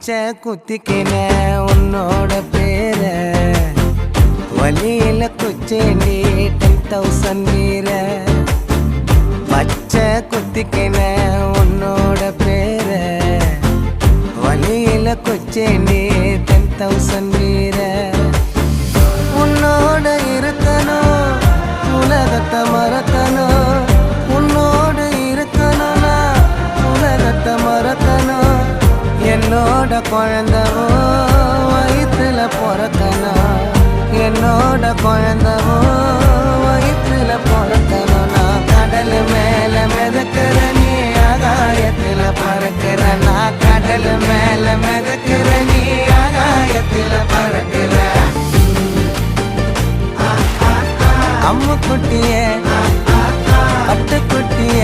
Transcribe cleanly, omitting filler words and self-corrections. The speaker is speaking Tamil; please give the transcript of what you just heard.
பச்சை குத்திக்கின உன்னோட பேர வலியில குச்சேண்டி 10,000 வீர பச்சை குத்திக்கின உன்னோட பேர வலியில குச்சேண்டி 10,000 வீர உன்னோட இருக்கணும் உலகத்தை மறக்கணும் உன்னோடு இருக்கணும்னா உலகத்தை மறக்கணும் என்னோட குழந்தவோ வயிற்றுல பிறக்கணும் என்னோட குழந்தவோ வயிற்றுல பிறக்கணும் நான் கடல் மேல மிதக்கிற நீ ஆகாயத்துல பறக்கிற நான் கடல் மேல மிதக்கிற நீ ஆகாயத்துல பறக்கிற அம்மு குட்டியே பட்டு குட்டியே